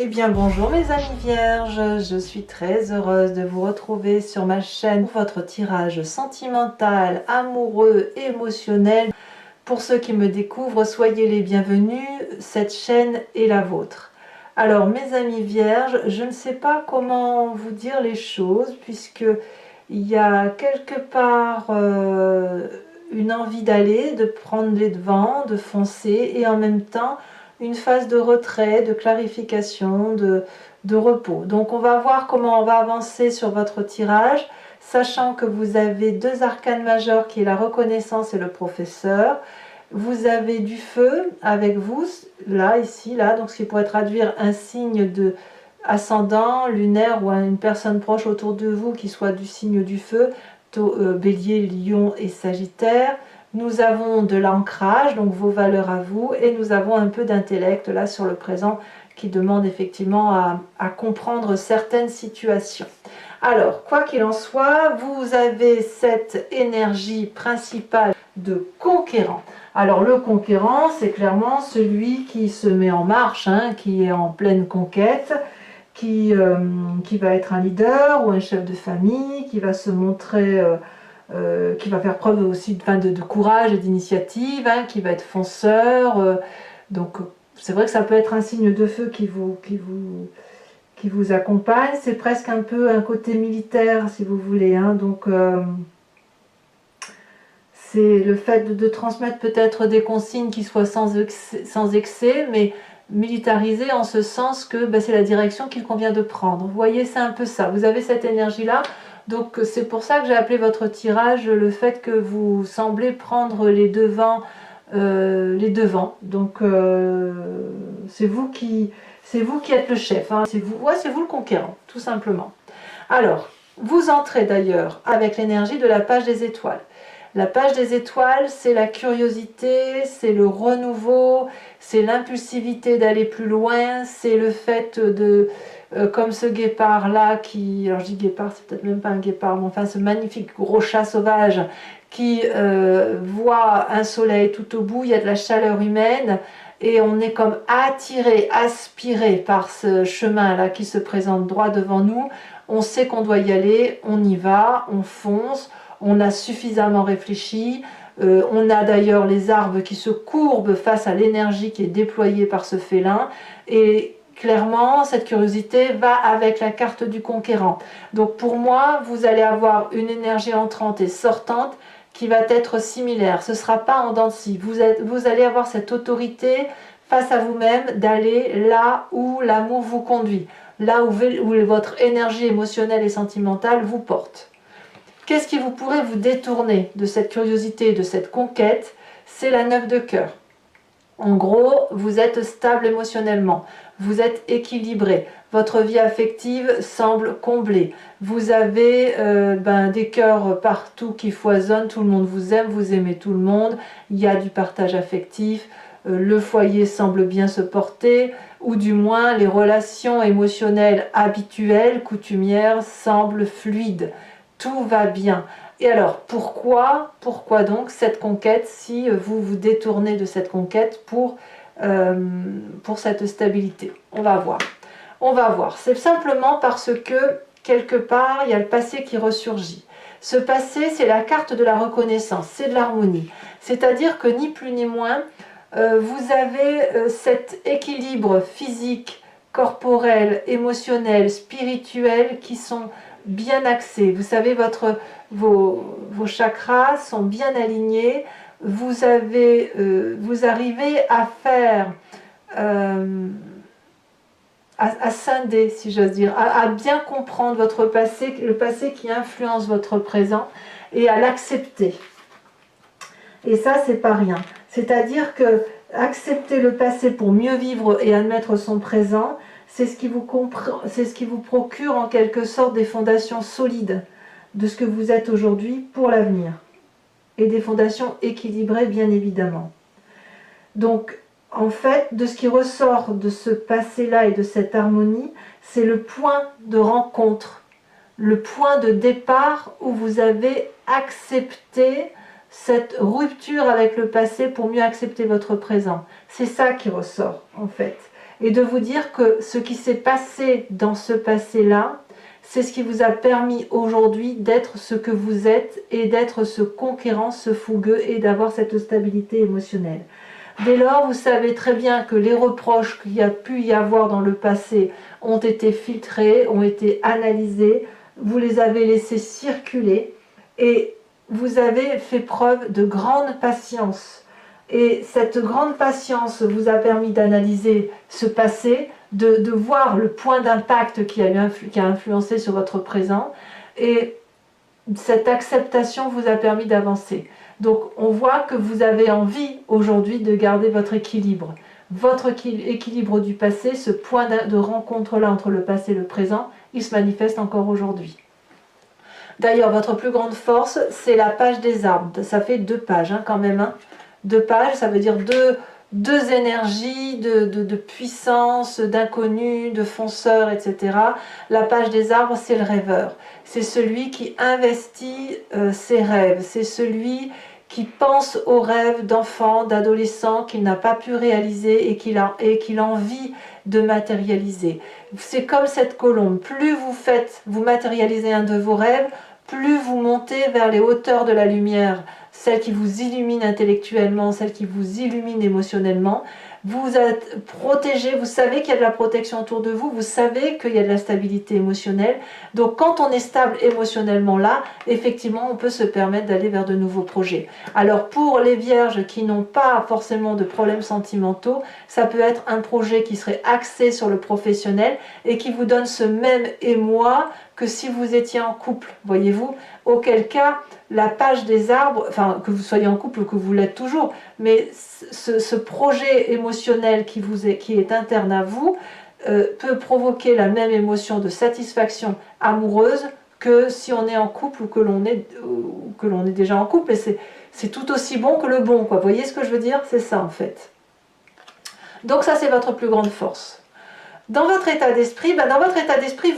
Eh bien bonjour mes amis vierges, je suis très heureuse de vous retrouver sur ma chaîne pour votre tirage sentimental, amoureux, émotionnel. Pour ceux qui me découvrent, soyez les bienvenus, cette chaîne est la vôtre. Alors mes amis vierges, je ne sais pas comment vous dire les choses puisque il y a quelque part une envie d'aller, de prendre les devants, de foncer et en même temps une phase de retrait, de clarification, de repos. Donc on va voir comment on va avancer sur votre tirage, sachant que vous avez deux arcanes majeurs qui est la reconnaissance et le professeur. Vous avez du feu avec vous, là, ici, là, donc ce qui pourrait traduire un signe de ascendant, lunaire ou une personne proche autour de vous qui soit du signe du feu, Bélier, Lion et Sagittaire. Nous avons de l'ancrage, donc vos valeurs à vous, et nous avons un peu d'intellect là sur le présent qui demande effectivement à comprendre certaines situations. Alors, quoi qu'il en soit, vous avez cette énergie principale de conquérant. Alors, le conquérant, c'est clairement celui qui se met en marche, hein, qui est en pleine conquête, qui va être un leader ou un chef de famille, qui va se montrer... qui va faire preuve aussi de courage et d'initiative, hein, qui va être fonceur. Donc c'est vrai que ça peut être un signe de feu qui vous accompagne. C'est presque un peu un côté militaire si vous voulez. Hein, donc c'est le fait de transmettre peut-être des consignes qui soient sans excès, mais militarisées en ce sens que c'est la direction qu'il convient de prendre. Vous voyez, c'est un peu ça. Vous avez cette énergie-là. Donc c'est pour ça que j'ai appelé votre tirage le fait que vous semblez prendre les devants. Donc c'est vous qui êtes le chef, hein. C'est vous le conquérant, tout simplement. Alors, vous entrez d'ailleurs avec l'énergie de la page des étoiles. La page des étoiles, c'est la curiosité, c'est le renouveau, c'est l'impulsivité d'aller plus loin, c'est le fait de... comme ce guépard-là qui... Alors je dis guépard, c'est peut-être même pas un guépard, mais enfin ce magnifique gros chat sauvage qui voit un soleil tout au bout, il y a de la chaleur humaine, et on est comme attiré, aspiré par ce chemin-là qui se présente droit devant nous. On sait qu'on doit y aller, on y va, on fonce, on a suffisamment réfléchi, on a d'ailleurs les arbres qui se courbent face à l'énergie qui est déployée par ce félin, et clairement cette curiosité va avec la carte du conquérant. Donc pour moi, vous allez avoir une énergie entrante et sortante qui va être similaire. Ce ne sera pas en dents de scie. Vous allez avoir cette autorité face à vous-même d'aller là où l'amour vous conduit, là où votre énergie émotionnelle et sentimentale vous porte. Qu'est-ce qui vous pourrait vous détourner de cette curiosité, de cette conquête? C'est la 9 de cœur. En gros, vous êtes stable émotionnellement, vous êtes équilibré, votre vie affective semble comblée, vous avez des cœurs partout qui foisonnent, tout le monde vous aime, vous aimez tout le monde, il y a du partage affectif, le foyer semble bien se porter, ou du moins les relations émotionnelles habituelles, coutumières, semblent fluides. Tout va bien. Et alors, pourquoi donc cette conquête si vous vous détournez de cette conquête pour cette stabilité? On va voir. On va voir. C'est simplement parce que, quelque part, il y a le passé qui ressurgit. Ce passé, c'est la carte de la reconnaissance, c'est de l'harmonie. C'est-à-dire que, ni plus ni moins, vous avez cet équilibre physique, corporel, émotionnel, spirituel qui sont bien axés. Vous savez, vos chakras sont bien alignés. Vous arrivez à faire, à scinder, si j'ose dire, à bien comprendre votre passé, le passé qui influence votre présent, et à l'accepter. Et ça, c'est pas rien. C'est-à-dire que accepter le passé pour mieux vivre et admettre son présent, c'est ce qui vous procure en quelque sorte des fondations solides de ce que vous êtes aujourd'hui pour l'avenir. Et des fondations équilibrées, bien évidemment. Donc, en fait, de ce qui ressort de ce passé-là et de cette harmonie, c'est le point de rencontre, le point de départ où vous avez accepté cette rupture avec le passé pour mieux accepter votre présent. C'est ça qui ressort, en fait. et de vous dire que ce qui s'est passé dans ce passé-là, c'est ce qui vous a permis aujourd'hui d'être ce que vous êtes et d'être ce conquérant, ce fougueux et d'avoir cette stabilité émotionnelle. Dès lors, vous savez très bien que les reproches qu'il y a pu y avoir dans le passé ont été filtrés, ont été analysés, vous les avez laissés circuler et vous avez fait preuve de grande patience. Et cette grande patience vous a permis d'analyser ce passé, de voir le point d'impact qui a influencé sur votre présent. Et cette acceptation vous a permis d'avancer. Donc on voit que vous avez envie aujourd'hui de garder votre équilibre. Votre équilibre du passé, ce point de rencontre-là entre le passé et le présent, il se manifeste encore aujourd'hui. D'ailleurs, votre plus grande force, c'est la page des arbres. Ça fait 2 pages quand même. Hein. 2 pages, ça veut dire deux énergies de puissance, d'inconnu, de fonceur, etc. La page des arbres, c'est le rêveur. C'est celui qui investit ses rêves. C'est celui qui pense aux rêves d'enfants, d'adolescents qu'il n'a pas pu réaliser et qu'il a envie de matérialiser. C'est comme cette colombe. Plus vous matérialisez un de vos rêves, plus vous montez vers les hauteurs de la lumière, celle qui vous illumine intellectuellement, celle qui vous illumine émotionnellement. Vous êtes protégé, vous savez qu'il y a de la protection autour de vous, vous savez qu'il y a de la stabilité émotionnelle. Donc quand on est stable émotionnellement là, effectivement, on peut se permettre d'aller vers de nouveaux projets. Alors pour les vierges qui n'ont pas forcément de problèmes sentimentaux, ça peut être un projet qui serait axé sur le professionnel et qui vous donne ce même émoi que si vous étiez en couple, voyez-vous, auquel cas la page des arbres, enfin que vous soyez en couple ou que vous l'êtes toujours, mais ce projet émotionnel qui est interne à vous peut provoquer la même émotion de satisfaction amoureuse que si on est en couple ou que l'on est déjà en couple, et c'est tout aussi bon que le bon, quoi. Vous voyez ce que je veux dire? C'est ça en fait. Donc ça c'est votre plus grande force. Dans votre état d'esprit,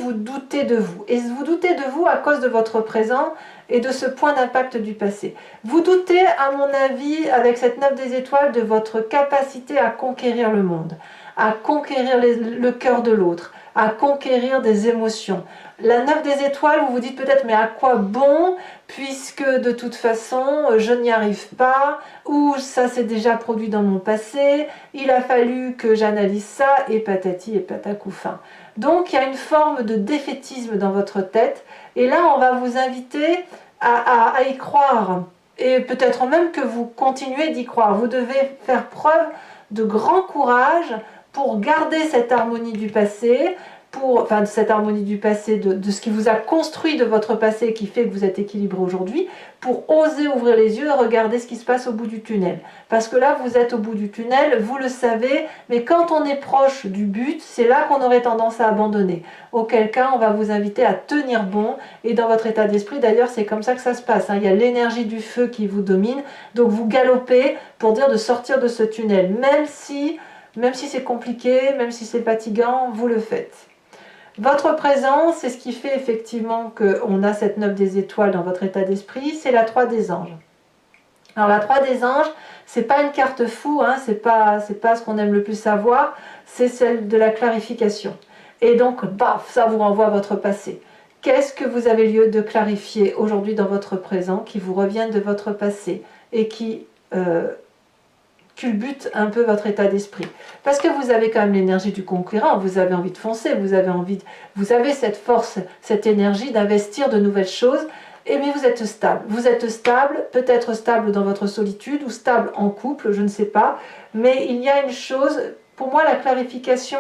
vous doutez de vous. Et vous doutez de vous à cause de votre présent et de ce point d'impact du passé. Vous doutez, à mon avis, avec cette 9 des étoiles, de votre capacité à conquérir le monde, à conquérir le cœur de l'autre, à conquérir des émotions. La 9 des étoiles, vous vous dites peut-être, mais à quoi bon, puisque de toute façon, je n'y arrive pas, ou ça s'est déjà produit dans mon passé, il a fallu que j'analyse ça, et patati et patacouffin. Donc il y a une forme de défaitisme dans votre tête, et là on va vous inviter à y croire, et peut-être même que vous continuez d'y croire. Vous devez faire preuve de grand courage pour garder cette harmonie du passé, de cette harmonie du passé, de ce qui vous a construit de votre passé qui fait que vous êtes équilibré aujourd'hui, pour oser ouvrir les yeux et regarder ce qui se passe au bout du tunnel. Parce que là, vous êtes au bout du tunnel, vous le savez, mais quand on est proche du but, c'est là qu'on aurait tendance à abandonner. Auquel cas, on va vous inviter à tenir bon, et dans votre état d'esprit, d'ailleurs, c'est comme ça que ça se passe. Il y a l'énergie du feu qui vous domine, donc vous galopez pour dire de sortir de ce tunnel. Même si c'est compliqué, même si c'est fatigant, vous le faites. Votre présence, c'est ce qui fait effectivement qu'on a cette 9 des étoiles dans votre état d'esprit, c'est la 3 des anges. Alors la 3 des anges, c'est pas une carte fou, hein, c'est pas ce qu'on aime le plus savoir, c'est celle de la clarification. Et donc, baf, ça vous renvoie à votre passé. Qu'est-ce que vous avez lieu de clarifier aujourd'hui dans votre présent, qui vous reviennent de votre passé et qui culbute un peu votre état d'esprit. Parce que vous avez quand même l'énergie du conquérant, vous avez envie de foncer, vous avez cette force, cette énergie d'investir de nouvelles choses, mais vous êtes stable. Vous êtes stable, peut-être stable dans votre solitude ou stable en couple, je ne sais pas, mais il y a une chose, pour moi la clarification,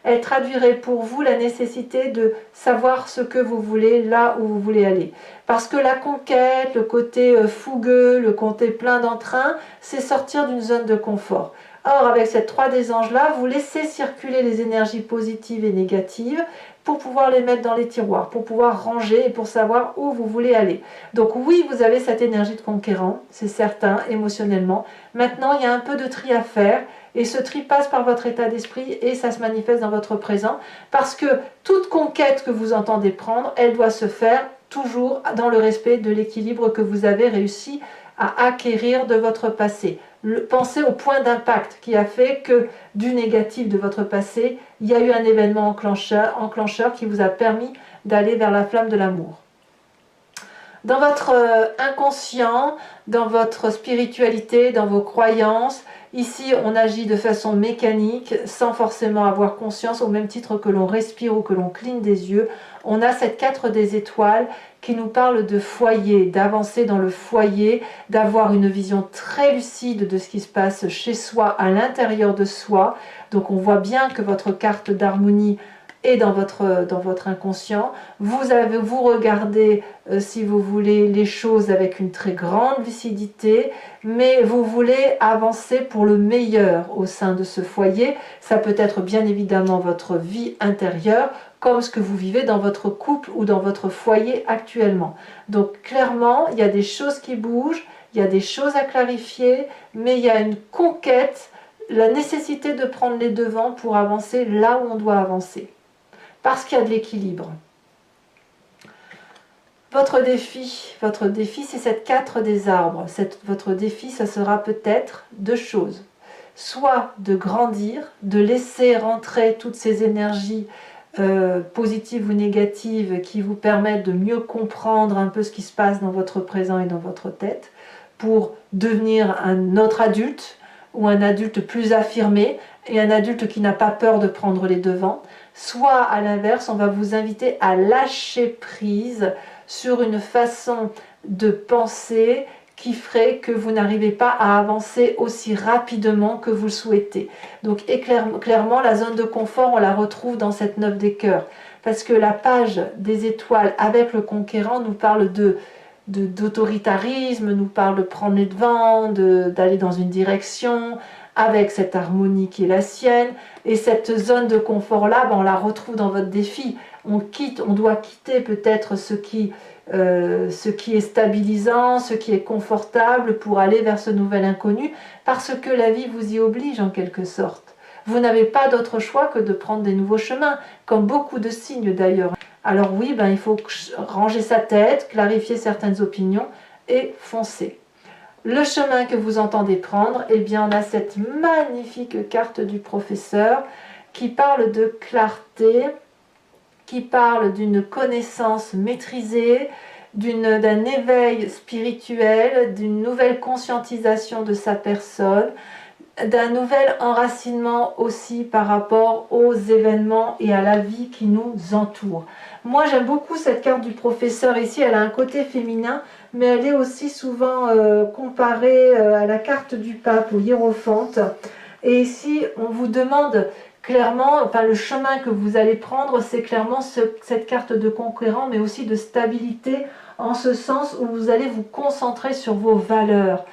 elle traduirait pour vous la nécessité de savoir ce que vous voulez, là où vous voulez aller. Parce que la conquête, le côté fougueux, le côté plein d'entrain, c'est sortir d'une zone de confort. Or, avec cette 3 des anges-là, vous laissez circuler les énergies positives et négatives pour pouvoir les mettre dans les tiroirs, pour pouvoir ranger et pour savoir où vous voulez aller. Donc oui, vous avez cette énergie de conquérant, c'est certain, émotionnellement. Maintenant, il y a un peu de tri à faire. Et ce tri passe par votre état d'esprit et ça se manifeste dans votre présent. Parce que toute conquête que vous entendez prendre, elle doit se faire toujours dans le respect de l'équilibre que vous avez réussi à acquérir de votre passé. pensez au point d'impact qui a fait que du négatif de votre passé, il y a eu un événement enclencheur qui vous a permis d'aller vers la flamme de l'amour. Dans votre inconscient, dans votre spiritualité, dans vos croyances, ici on agit de façon mécanique, sans forcément avoir conscience, au même titre que l'on respire ou que l'on cligne des yeux. On a cette 4 des étoiles qui nous parle de foyer, d'avancer dans le foyer, d'avoir une vision très lucide de ce qui se passe chez soi, à l'intérieur de soi. Donc on voit bien que votre carte d'harmonie est dans votre inconscient. Vous regardez, si vous voulez, les choses avec une très grande lucidité, mais vous voulez avancer pour le meilleur au sein de ce foyer. Ça peut être bien évidemment votre vie intérieure, comme ce que vous vivez dans votre couple ou dans votre foyer actuellement. Donc clairement, il y a des choses qui bougent, il y a des choses à clarifier, mais il y a une conquête, la nécessité de prendre les devants pour avancer là où on doit avancer. Parce qu'il y a de l'équilibre. Votre défi, c'est cette 4 des arbres. Votre défi, ça sera peut-être 2 choses. Soit de grandir, de laisser rentrer toutes ces énergies positives ou négatives qui vous permettent de mieux comprendre un peu ce qui se passe dans votre présent et dans votre tête, pour devenir un autre adulte, ou un adulte plus affirmé, et un adulte qui n'a pas peur de prendre les devants. Soit à l'inverse, on va vous inviter à lâcher prise sur une façon de penser qui ferait que vous n'arrivez pas à avancer aussi rapidement que vous le souhaitez. Donc clairement, la zone de confort, on la retrouve dans cette 9 des cœurs. Parce que la page des étoiles avec le conquérant nous parle d'autoritarisme, nous parle de prendre les devants, d'aller dans une direction, avec cette harmonie qui est la sienne, et cette zone de confort là, on la retrouve dans votre défi. On doit quitter peut-être ce qui est stabilisant, ce qui est confortable pour aller vers ce nouvel inconnu, parce que la vie vous y oblige en quelque sorte. Vous n'avez pas d'autre choix que de prendre des nouveaux chemins, comme beaucoup de signes d'ailleurs. Alors oui, il faut ranger sa tête, clarifier certaines opinions et foncer. Le chemin que vous entendez prendre, on a cette magnifique carte du professeur qui parle de clarté, qui parle d'une connaissance maîtrisée, d'un éveil spirituel, d'une nouvelle conscientisation de sa personne, d'un nouvel enracinement aussi par rapport aux événements et à la vie qui nous entoure. Moi j'aime beaucoup cette carte du professeur ici, elle a un côté féminin, mais elle est aussi souvent comparée à la carte du pape, au hiérophante. Et ici on vous demande clairement, le chemin que vous allez prendre, c'est clairement cette carte de conquérant, mais aussi de stabilité, en ce sens où vous allez vous concentrer sur vos valeurs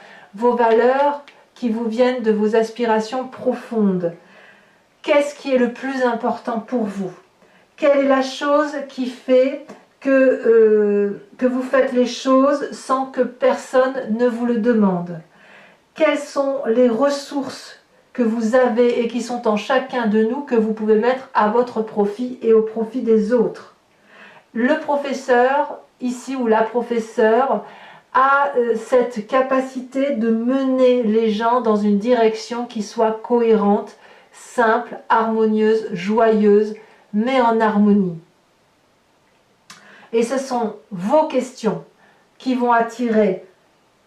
qui vous viennent de vos aspirations profondes. Qu'est-ce qui est le plus important pour vous? Quelle est la chose qui fait que vous faites les choses sans que personne ne vous le demande? Quelles sont les ressources que vous avez et qui sont en chacun de nous que vous pouvez mettre à votre profit et au profit des autres? Le professeur, ici, ou la professeure, a cette capacité de mener les gens dans une direction qui soit cohérente, simple, harmonieuse, joyeuse, mais en harmonie. Et ce sont vos questions qui vont attirer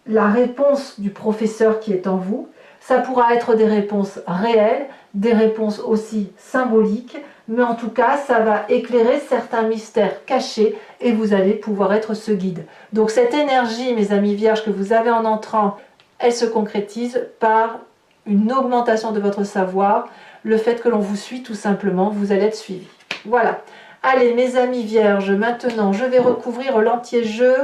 la réponse du professeur qui est en vous. Ça pourra être des réponses réelles, des réponses aussi symboliques, mais en tout cas, ça va éclairer certains mystères cachés et vous allez pouvoir être ce guide. Donc cette énergie, mes amis vierges, que vous avez en entrant, elle se concrétise par une augmentation de votre savoir, le fait que l'on vous suit tout simplement, vous allez être suivi. Voilà. Allez, mes amis vierges, maintenant, je vais recouvrir l'entier-jeu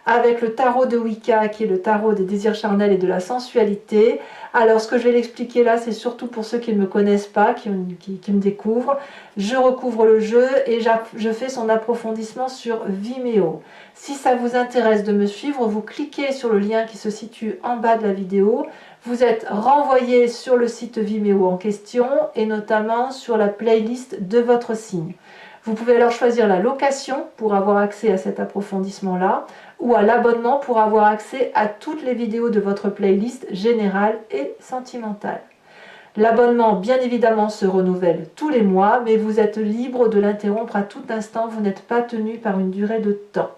avec le tarot de Wicca, qui est le tarot des désirs charnels et de la sensualité. Alors, ce que je vais l'expliquer là, c'est surtout pour ceux qui ne me connaissent pas, qui me découvrent. Je recouvre le jeu et je fais son approfondissement sur Vimeo. Si ça vous intéresse de me suivre, vous cliquez sur le lien qui se situe en bas de la vidéo. Vous êtes renvoyé sur le site Vimeo en question et notamment sur la playlist de votre signe. Vous pouvez alors choisir la location pour avoir accès à cet approfondissement-là, ou à l'abonnement pour avoir accès à toutes les vidéos de votre playlist générale et sentimentale. L'abonnement, bien évidemment, se renouvelle tous les mois, mais vous êtes libre de l'interrompre à tout instant, vous n'êtes pas tenu par une durée de temps.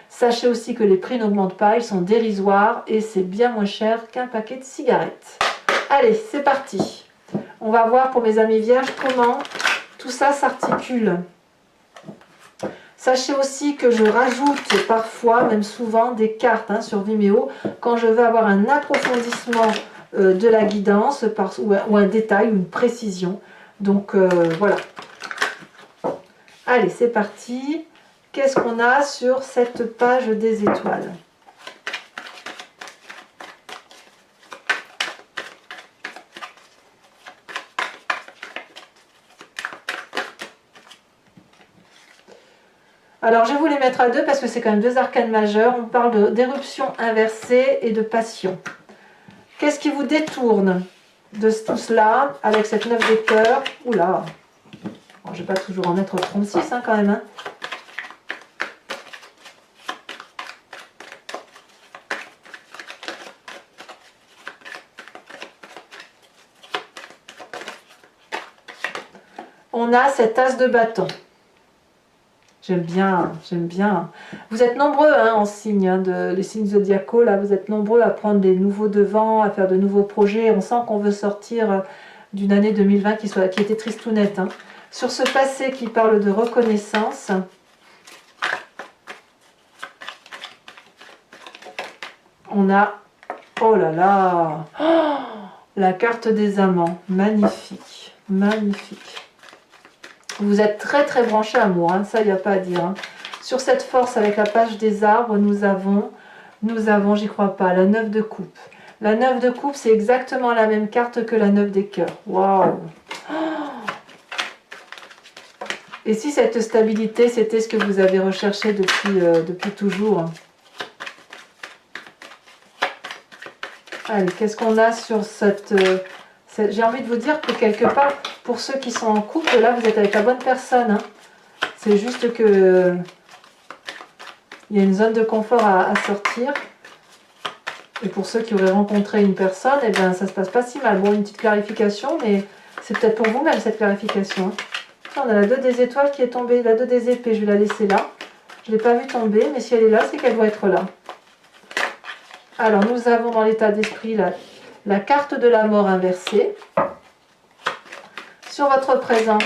Sachez aussi que les prix n'augmentent pas, ils sont dérisoires et c'est bien moins cher qu'un paquet de cigarettes. Allez, c'est parti. On va voir pour mes amis vierges comment tout ça s'articule. Sachez aussi que je rajoute parfois, même souvent, des cartes sur Vimeo quand je veux avoir un approfondissement de la guidance ou un détail ou une précision. Donc voilà. Allez, c'est parti. Qu'est-ce qu'on a sur cette page des étoiles? Alors, je vais vous les mettre à deux parce que c'est quand même deux arcanes majeurs. On parle d'éruption inversée et de passion. Qu'est-ce qui vous détourne de tout cela avec cette 9 de cœur? Oula, bon, je ne vais pas toujours en mettre 36 quand même. On a cet as de bâton. J'aime bien, j'aime bien. Vous êtes nombreux en signes, les signes zodiacaux, là, vous êtes nombreux à prendre des nouveaux devants, à faire de nouveaux projets. On sent qu'on veut sortir d'une année 2020 qui était tristounette. Sur ce passé qui parle de reconnaissance, on a, oh là là, la carte des amants, magnifique, magnifique. Vous êtes très très branché amour, ça il n'y a pas à dire. Sur cette force avec la page des arbres, nous avons, j'y crois pas, la 9 de coupe. La 9 de coupe, c'est exactement la même carte que la 9 des cœurs. Waouh! Et si cette stabilité, c'était ce que vous avez recherché depuis toujours? Allez, qu'est-ce qu'on a sur cette... J'ai envie de vous dire que quelque part, pour ceux qui sont en couple, là, vous êtes avec la bonne personne. C'est juste que il y a une zone de confort à sortir. Et pour ceux qui auraient rencontré une personne, eh bien, ça se passe pas si mal. Bon, une petite clarification, mais c'est peut-être pour vous même cette clarification. On a la 2 des étoiles qui est tombée, la 2 des épées, je vais la laisser là. Je ne l'ai pas vue tomber, mais si elle est là, c'est qu'elle doit être là. Alors, nous avons dans l'état d'esprit la carte de la mort inversée. Sur votre présent,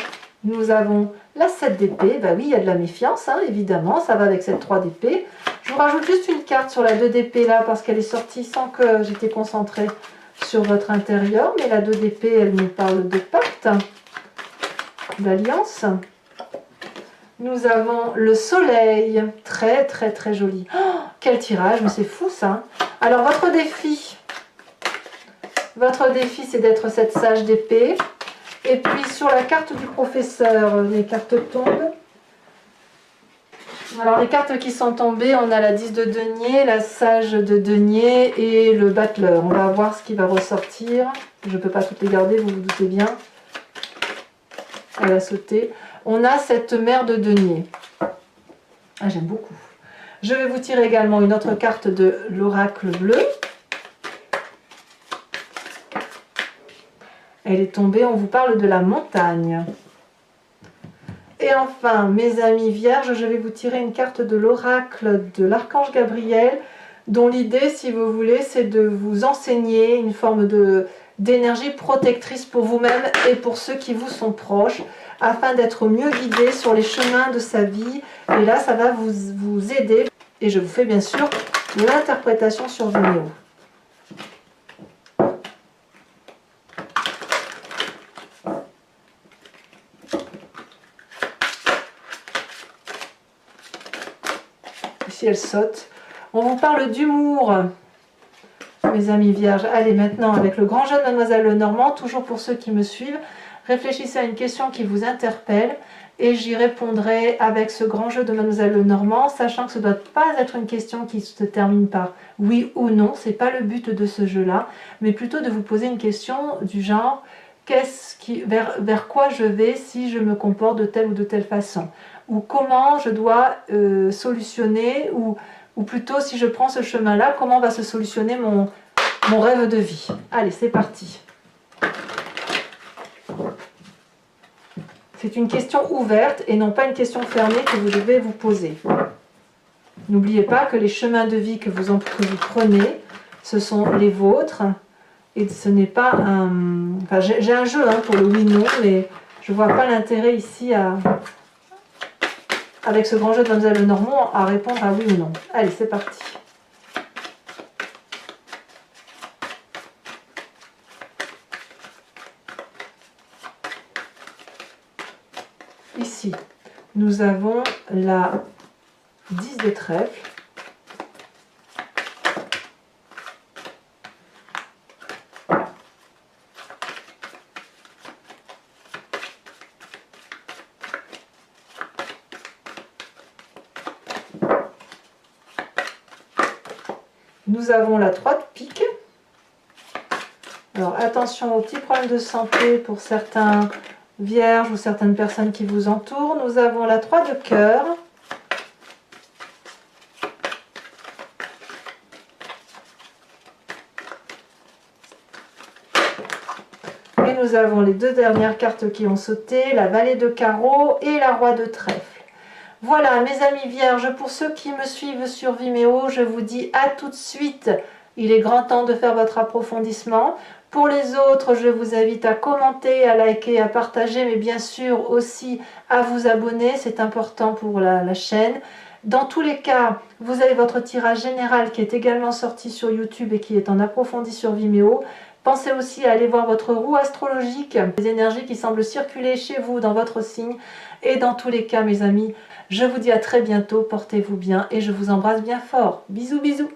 nous avons la 7 d'épée. Bah oui, il y a de la méfiance, évidemment, ça va avec cette 3 d'épée. Je vous rajoute juste une carte sur la 2 d'épée là, parce qu'elle est sortie sans que j'étais concentrée sur votre intérieur. Mais la 2 d'épée, elle nous parle de pacte, d'alliance. Nous avons le soleil, très très très joli. Oh, quel tirage, mais c'est fou ça. Alors votre défi, c'est d'être cette sage d'épée. Et puis sur la carte du professeur, les cartes tombent. Alors les cartes qui sont tombées, on a la 10 de denier, la sage de denier et le battleur. On va voir ce qui va ressortir. Je ne peux pas toutes les garder, vous vous doutez bien. Elle a sauté. On a cette mère de denier. Ah, j'aime beaucoup. Je vais vous tirer également une autre carte de l'oracle bleu. Elle est tombée, on vous parle de la montagne. Et enfin, mes amis vierges, je vais vous tirer une carte de l'oracle de l'archange Gabriel, dont l'idée, si vous voulez, c'est de vous enseigner une forme d'énergie protectrice pour vous-même et pour ceux qui vous sont proches, afin d'être mieux guidé sur les chemins de sa vie. Et là, ça va vous aider. Et je vous fais bien sûr l'interprétation sur Vimeo. Ici, elle saute. On vous parle d'humour, mes amis vierges. Allez, maintenant, avec le grand jeu de Mademoiselle Lenormand, toujours pour ceux qui me suivent, réfléchissez à une question qui vous interpelle et j'y répondrai avec ce grand jeu de Mademoiselle Lenormand, sachant que ce ne doit pas être une question qui se termine par oui ou non, ce n'est pas le but de ce jeu-là, mais plutôt de vous poser une question du genre vers quoi je vais si je me comporte de telle ou de telle façon, ou comment je dois solutionner, ou plutôt si je prends ce chemin-là, comment va se solutionner mon rêve de vie. Allez, c'est parti. C'est une question ouverte et non pas une question fermée que vous devez vous poser. N'oubliez pas que les chemins de vie que vous prenez, ce sont les vôtres. Et ce n'est pas un... Enfin, j'ai un jeu pour le oui-non, mais je ne vois pas l'intérêt ici, avec ce grand jeu de Mademoiselle Lenormand, à répondre à oui ou non. Allez, c'est parti. Ici, nous avons la 10 de trèfle. Nous avons la 3 de pique. Alors attention aux petits problèmes de santé pour certains vierges ou certaines personnes qui vous entourent. Nous avons la 3 de cœur. Et nous avons les deux dernières cartes qui ont sauté, la Vallée de carreau et la Roi de trèfle. Voilà mes amis vierges, pour ceux qui me suivent sur Vimeo, je vous dis à tout de suite. Il est grand temps de faire votre approfondissement. Pour les autres, je vous invite à commenter, à liker, à partager, mais bien sûr aussi à vous abonner, c'est important pour la chaîne. Dans tous les cas, vous avez votre tirage général qui est également sorti sur YouTube et qui est en approfondi sur Vimeo. Pensez aussi à aller voir votre roue astrologique, les énergies qui semblent circuler chez vous, dans votre signe. Et dans tous les cas, mes amis, je vous dis à très bientôt, portez-vous bien et je vous embrasse bien fort. Bisous, bisous.